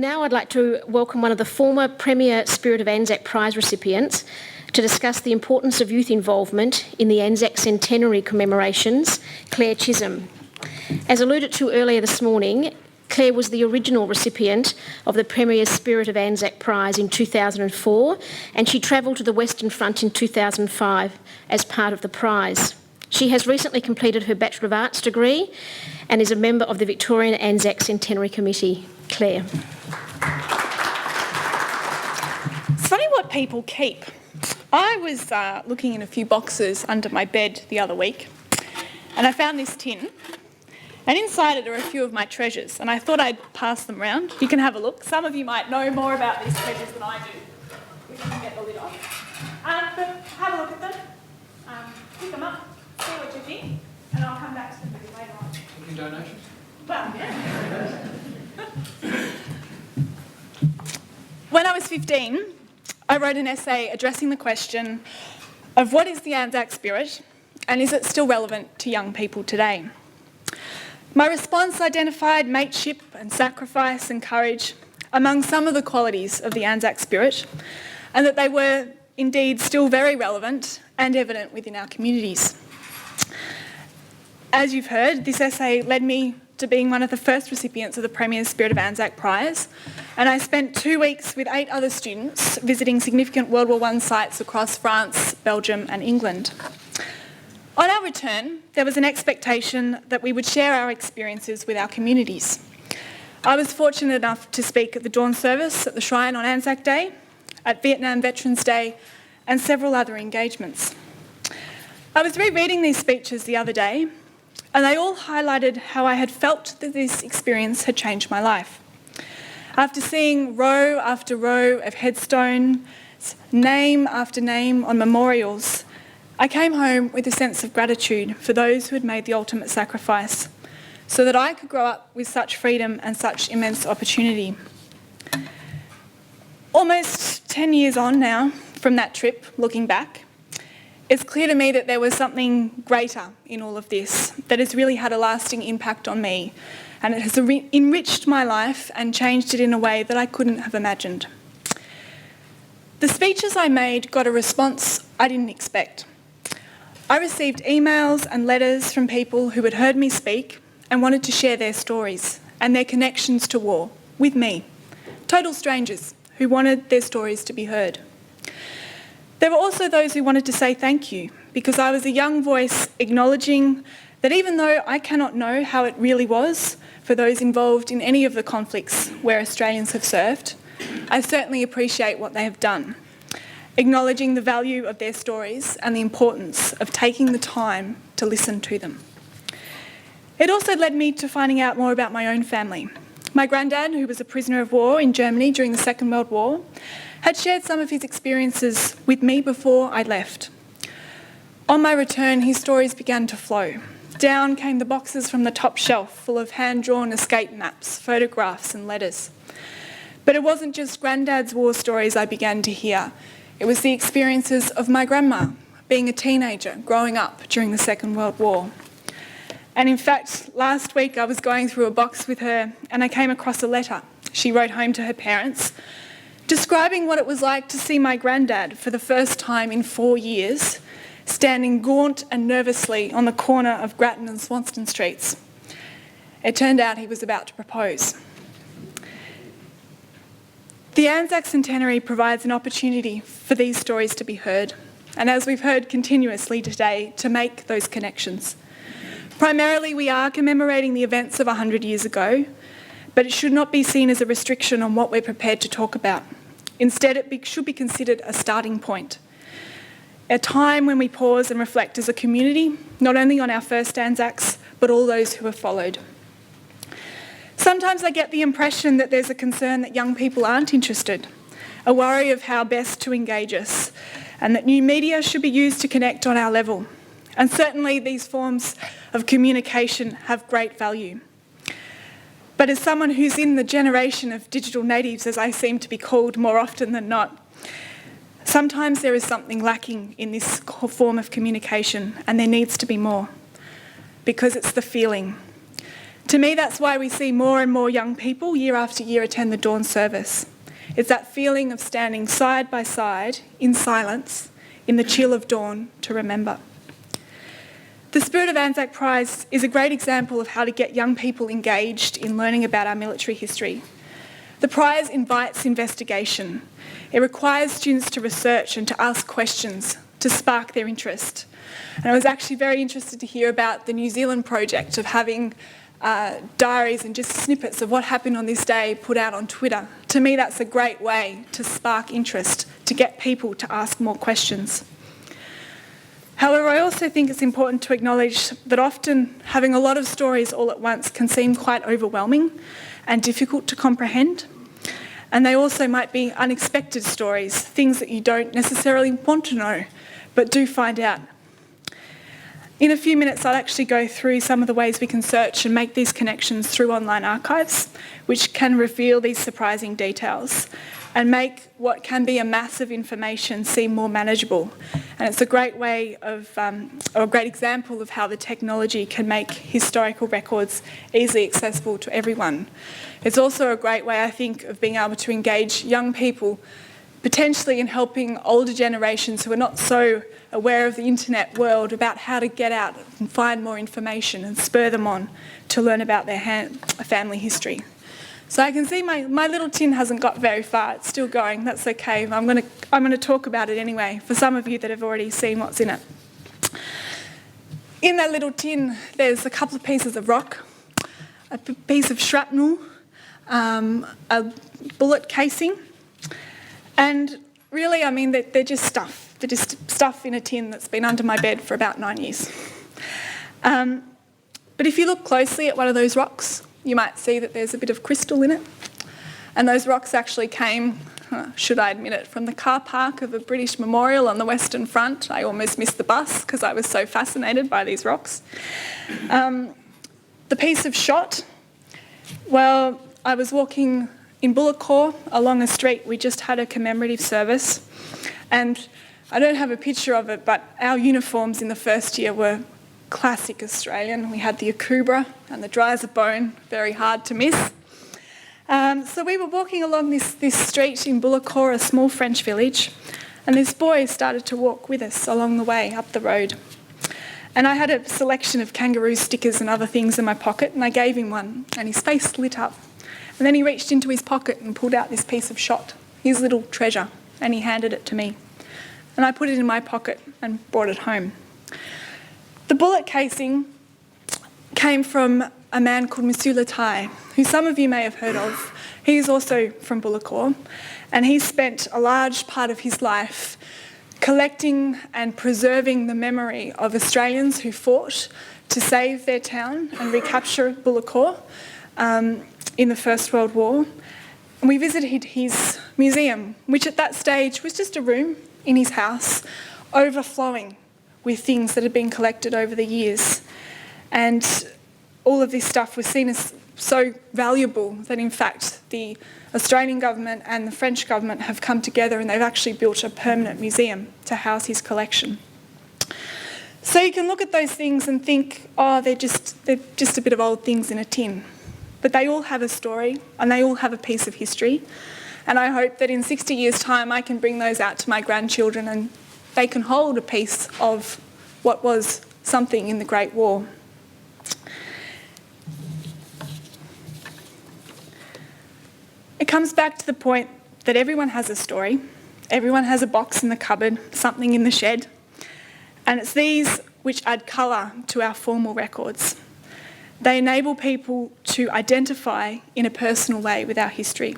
Now I'd like to welcome one of the former Premier Spirit of Anzac Prize recipients to discuss the importance of youth involvement in the Anzac Centenary commemorations, Claire Chisholm. As alluded to earlier this morning, Claire was the original recipient of the Premier Spirit of Anzac Prize in 2004, and she travelled to the Western Front in 2005 as part of the prize. She has recently completed her Bachelor of Arts degree and is a member of the Victorian Anzac Centenary Committee. Claire. It's funny what people keep. I was looking in a few boxes under my bed the other week, and I found this tin. And inside it are a few of my treasures, and I thought I'd pass them round. You can have a look. Some of you might know more about these treasures than I do. We can get the lid off. But have a look at them, pick them up, see what you think, and I'll come back to them with you later on. Any donations? Well, yeah. When I was 15, I wrote an essay addressing the question of what is the Anzac spirit, and is it still relevant to young people today? My response identified mateship and sacrifice and courage among some of the qualities of the Anzac spirit, and that they were indeed still very relevant and evident within our communities. As you've heard, this essay led me to being one of the first recipients of the Premier Spirit of Anzac Prize, and I spent 2 weeks with 8 other students visiting significant World War I sites across France, Belgium and England. On our return, there was an expectation that we would share our experiences with our communities. I was fortunate enough to speak at the dawn service at the Shrine on Anzac Day, at Vietnam Veterans Day, and several other engagements. I was rereading these speeches the other day, and they all highlighted how I had felt that this experience had changed my life. After seeing row after row of headstones, name after name on memorials, I came home with a sense of gratitude for those who had made the ultimate sacrifice, so that I could grow up with such freedom and such immense opportunity. Almost 10 years on now from that trip, looking back, it's clear to me that there was something greater in all of this that has really had a lasting impact on me, and it has enriched my life and changed it in a way that I couldn't have imagined. The speeches I made got a response I didn't expect. I received emails and letters from people who had heard me speak and wanted to share their stories and their connections to war with me. Total strangers who wanted their stories to be heard. There were also those who wanted to say thank you, because I was a young voice acknowledging that even though I cannot know how it really was for those involved in any of the conflicts where Australians have served, I certainly appreciate what they have done, acknowledging the value of their stories and the importance of taking the time to listen to them. It also led me to finding out more about my own family. My granddad, who was a prisoner of war in Germany during the Second World War, had shared some of his experiences with me before I left. On my return, his stories began to flow. Down came the boxes from the top shelf full of hand-drawn escape maps, photographs and letters. But it wasn't just Granddad's war stories I began to hear. It was the experiences of my grandma, being a teenager, growing up during the Second World War. And in fact, last week I was going through a box with her and I came across a letter she wrote home to her parents, describing what it was like to see my granddad for the first time in 4 years, standing gaunt and nervously on the corner of Grattan and Swanston Streets. It turned out he was about to propose. The Anzac Centenary provides an opportunity for these stories to be heard, and as we've heard continuously today, to make those connections. Primarily, we are commemorating the events of 100 years ago, but it should not be seen as a restriction on what we're prepared to talk about. Instead, it should be considered a starting point, a time when we pause and reflect as a community, not only on our first Anzacs, but all those who have followed. Sometimes I get the impression that there's a concern that young people aren't interested, a worry of how best to engage us, and that new media should be used to connect on our level. And certainly these forms of communication have great value. But as someone who's in the generation of digital natives, as I seem to be called more often than not, sometimes there is something lacking in this form of communication, and there needs to be more, because it's the feeling. To me, that's why we see more and more young people year after year attend the dawn service. It's that feeling of standing side by side in silence in the chill of dawn to remember. The Spirit of Anzac Prize is a great example of how to get young people engaged in learning about our military history. The prize invites investigation. It requires students to research and to ask questions to spark their interest. And I was actually very interested to hear about the New Zealand project of having diaries and just snippets of what happened on this day put out on Twitter. To me, that's a great way to spark interest, to get people to ask more questions. However, I also think it's important to acknowledge that often having a lot of stories all at once can seem quite overwhelming and difficult to comprehend. And they also might be unexpected stories, things that you don't necessarily want to know, but do find out. In a few minutes, I'll actually go through some of the ways we can search and make these connections through online archives, which can reveal these surprising details and make what can be a mass of information seem more manageable. And it's a great way of, or a great example of how the technology can make historical records easily accessible to everyone. It's also a great way, I think, of being able to engage young people, potentially in helping older generations who are not so aware of the internet world about how to get out and find more information and spur them on to learn about their family history. So I can see my little tin hasn't got very far. It's still going. That's okay. I'm going to talk about it anyway, for some of you that have already seen what's in it. In that little tin, there's a couple of pieces of rock, a piece of shrapnel, a bullet casing, and really, I mean, they're just stuff. They're just stuff in a tin that's been under my bed for about 9 years. But if you look closely at one of those rocks, you might see that there's a bit of crystal in it. And those rocks actually came, should I admit it, from the car park of a British memorial on the Western Front. I almost missed the bus because I was so fascinated by these rocks. The piece of shot, well, I was walking in Bullecorp along a street. We just had a commemorative service. And I don't have a picture of it, but our uniforms in the first year were classic Australian. We had the akubra and the dry as a bone, very hard to miss. So we were walking along this street in Bullecorp, a small French village, and this boy started to walk with us along the way up the road. And I had a selection of kangaroo stickers and other things in my pocket, and I gave him one, and his face lit up. And then he reached into his pocket and pulled out this piece of shot, his little treasure, and he handed it to me. And I put it in my pocket and brought it home. The bullet casing came from a man called Monsieur Latai, who some of you may have heard of. He's also from Bullecorp, and he spent a large part of his life collecting and preserving the memory of Australians who fought to save their town and recapture Bullecorp in the First World War. And we visited his museum, which at that stage was just a room in his house, overflowing with things that had been collected over the years. And all of this stuff was seen as so valuable that, in fact, the Australian government and the French government have come together and they've actually built a permanent museum to house his collection. So you can look at those things and think, oh, they're just a bit of old things in a tin. But they all have a story and they all have a piece of history. And I hope that in 60 years' time I can bring those out to my grandchildren and they can hold a piece of what was something in the Great War. It comes back to the point that everyone has a story, everyone has a box in the cupboard, something in the shed, and it's these which add colour to our formal records. They enable people to identify in a personal way with our history.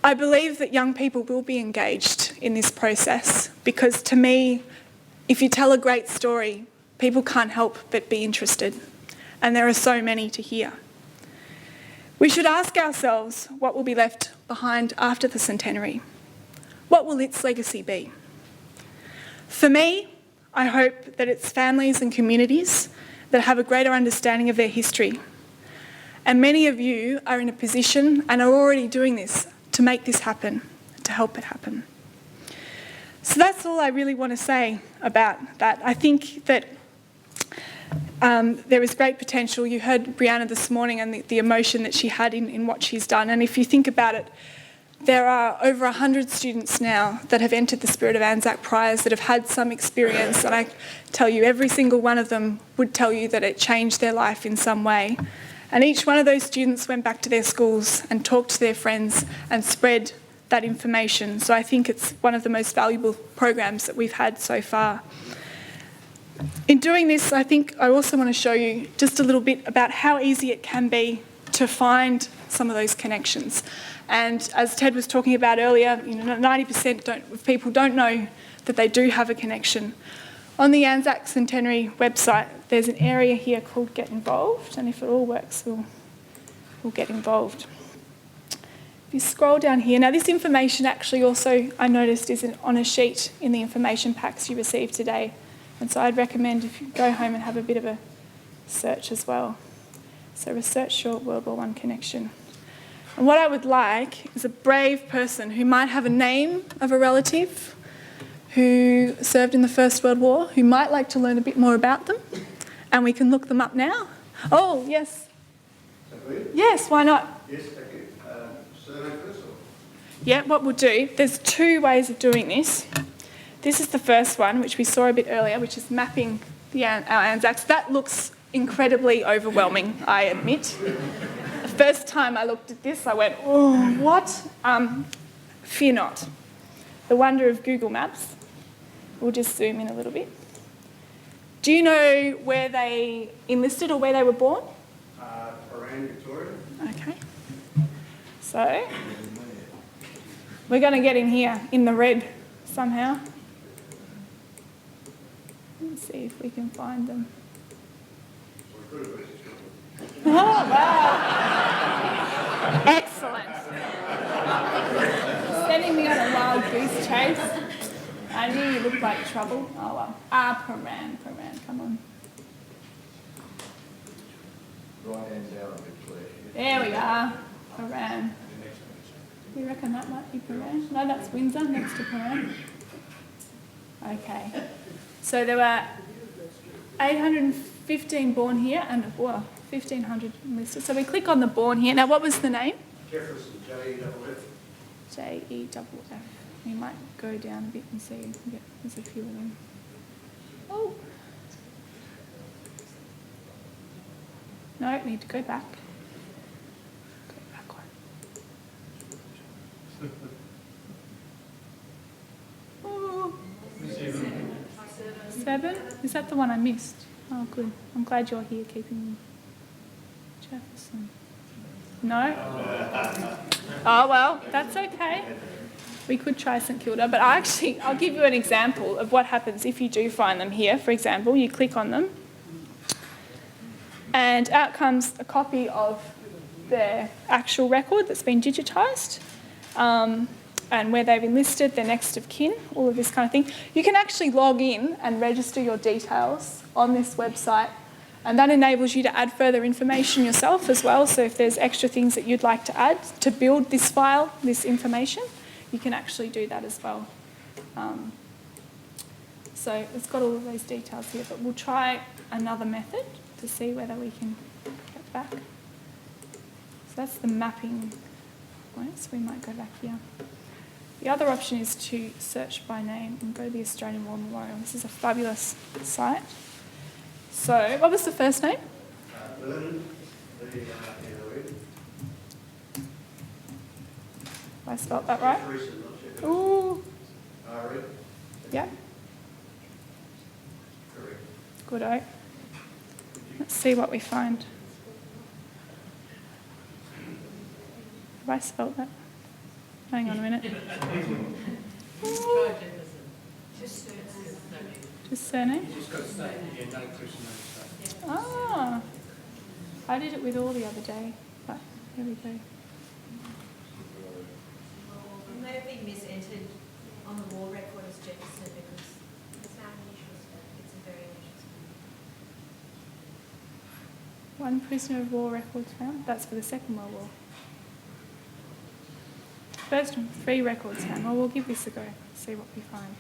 I believe that young people will be engaged in this process because, to me, if you tell a great story, people can't help but be interested, and there are so many to hear. We should ask ourselves what will be left behind after the centenary. What will its legacy be? For me, I hope that it's families and communities that have a greater understanding of their history. And many of you are in a position and are already doing this to make this happen, to help it happen. So that's all I really want to say about that. I think that there is great potential. You heard Brianna this morning and the emotion that she had in what she's done. And if you think about it, there are over 100 students now that have entered the Spirit of Anzac prize that have had some experience, and I tell you, every single one of them would tell you that it changed their life in some way. And each one of those students went back to their schools and talked to their friends and spread that information. So I think it's one of the most valuable programs that we've had so far. In doing this, I think I also want to show you just a little bit about how easy it can be to find some of those connections. And as Ted was talking about earlier, 90% of people don't know that they do have a connection. On the Anzac Centenary website, there's an area here called Get Involved, and if it all works, we'll get involved. If you scroll down here, now this information actually also, I noticed, is on a sheet in the information packs you received today. And so I'd recommend if you go home and have a bit of a search as well. So research your World War I connection. And what I would like is a brave person who might have a name of a relative who served in the First World War, who might like to learn a bit more about them, and we can look them up now. Oh, yes. Yes, why not? Yes, thank you. Surname first? Yeah, what we'll do, there's two ways of doing this. This is the first one, which we saw a bit earlier, which is mapping our Anzacs. That looks incredibly overwhelming, I admit. The first time I looked at this, I went, oh, what? Fear not. The wonder of Google Maps. We'll just zoom in a little bit. Do you know where they enlisted or where they were born? Around Victoria. Okay. So, we're going to get in here in the red somehow. Let's see if we can find them. Oh, wow. Excellent. Sending me on a wild goose chase. I knew you looked like trouble. Oh, well. Paran, come on. Right hand down a bit, please. There we are. Paran. You reckon that might be Paran? No, that's Windsor next to Paran. Okay. So there were 815 born here and 1,500 enlisted. So we click on the born here. Now, what was the name? Jefferson, J-E-F-F. J-E-F-F. We might go down a bit and see. Yeah, there's a few of them. Oh. No, need to go back. Go back one. Oh. 7? Is that the one I missed? Oh, good. I'm glad you're here keeping me. Jefferson. No? Oh, well, that's okay. We could try St Kilda, but I'll give you an example of what happens if you do find them here. For example, you click on them, and out comes a copy of their actual record that's been digitised, and where they've enlisted, their next of kin, all of this kind of thing. You can actually log in and register your details on this website, and that enables you to add further information yourself as well. So if there's extra things that you'd like to add to build this file, this information, you can actually do that as well. So it's got all of those details here, but we'll try another method to see whether we can get back. So that's the mapping point, so we might go back here. The other option is to search by name and go to the Australian War Memorial. This is a fabulous site. So, what was the first name? Vernon, B-R-N-O-N. Have I spelled that right? Ooh. R-E. Yeah. Correct. Good-o. Let's see what we find. Have I spelled that? Hang on a minute. Ooh. Just surname? Ah, I did it with all the other day, but here we go. It may have been misentered on the war record as Jefferson because it's now an initial spelling. It's a very initial spelling. One prisoner of war records found. That's for the Second World War. First one, 3 records found. Well, we'll give this a go, see what we find.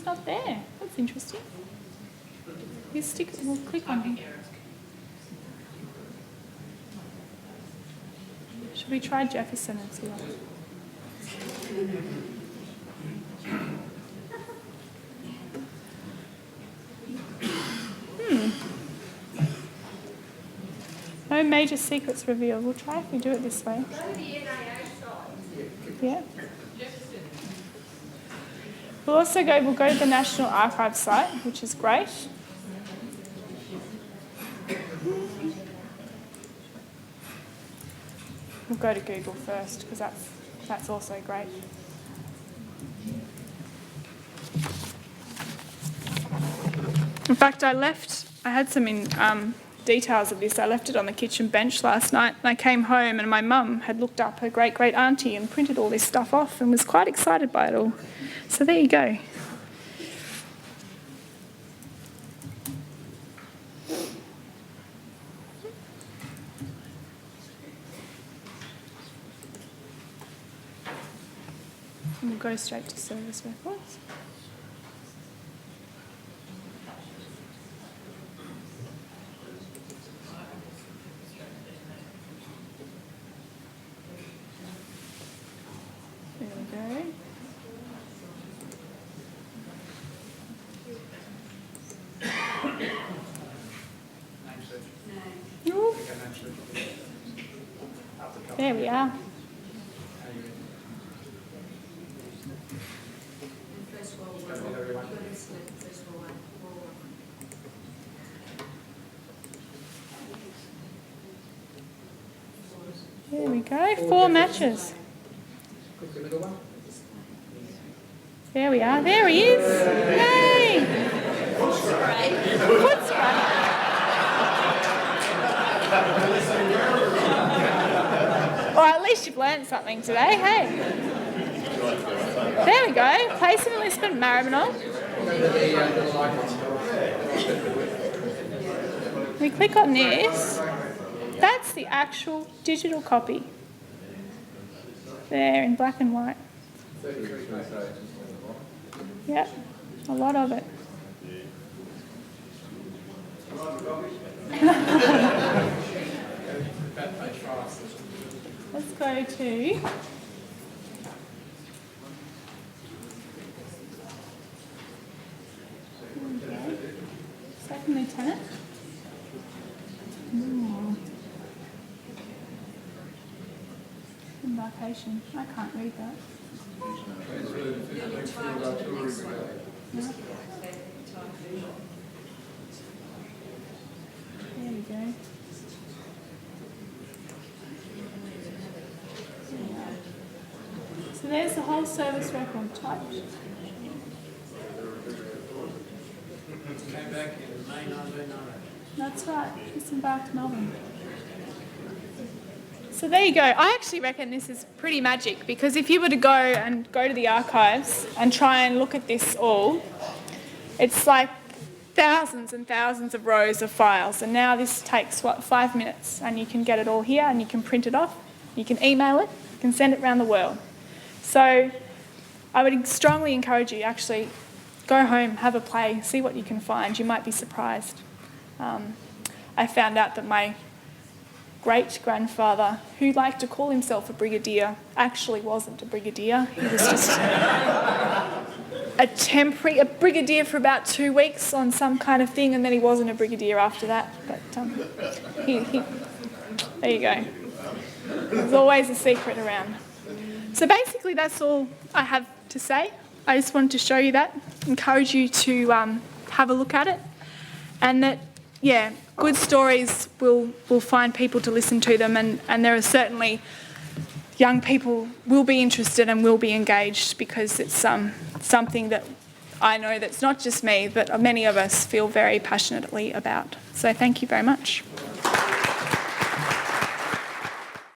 it's not there. That's interesting. You stick it, we'll click on it. Should we try Jefferson and see what? No major secrets revealed. We'll try if we do it this way. Yeah. We'll go to the National Archives site, which is great. We'll go to Google first because that's also great. In fact, I had some details of this. I left it on the kitchen bench last night and I came home and my mum had looked up her great-great auntie and printed all this stuff off and was quite excited by it all. So there you go. And we'll go straight to service records. There we go. Ooh. There we are. There we go, 4 matches. There we are, there he is. Yay! Foot spray. Well, at least you've learned something today, hey? There we go, place and enlistment Maribyrnong. We click on this. That's the actual digital copy. There in black and white. Yep, a lot of it. Let's go to Second Lieutenant. Embarkation. I can't read that. No. There we go. So there's the whole service record typed. Came back in May 1990. That's right, disembarked Melbourne. So there you go. I actually reckon this is pretty magic because if you were to go to the archives and try and look at this all, it's like thousands and thousands of rows of files. And now this takes, 5 minutes and you can get it all here and you can print it off, you can email it, you can send it around the world. So I would strongly encourage you actually go home, have a play, see what you can find. You might be surprised. I found out that my great-grandfather, who liked to call himself a brigadier, actually wasn't a brigadier. He was just a brigadier for about 2 weeks on some kind of thing, and then he wasn't a brigadier after that. But there you go. There's always a secret around. So basically that's all I have to say. I just wanted to show you that, encourage you to have a look at it, and that, yeah, good stories will find people to listen to them, and there are certainly young people will be interested and will be engaged because it's something that I know that's not just me, but many of us feel very passionately about. So thank you very much.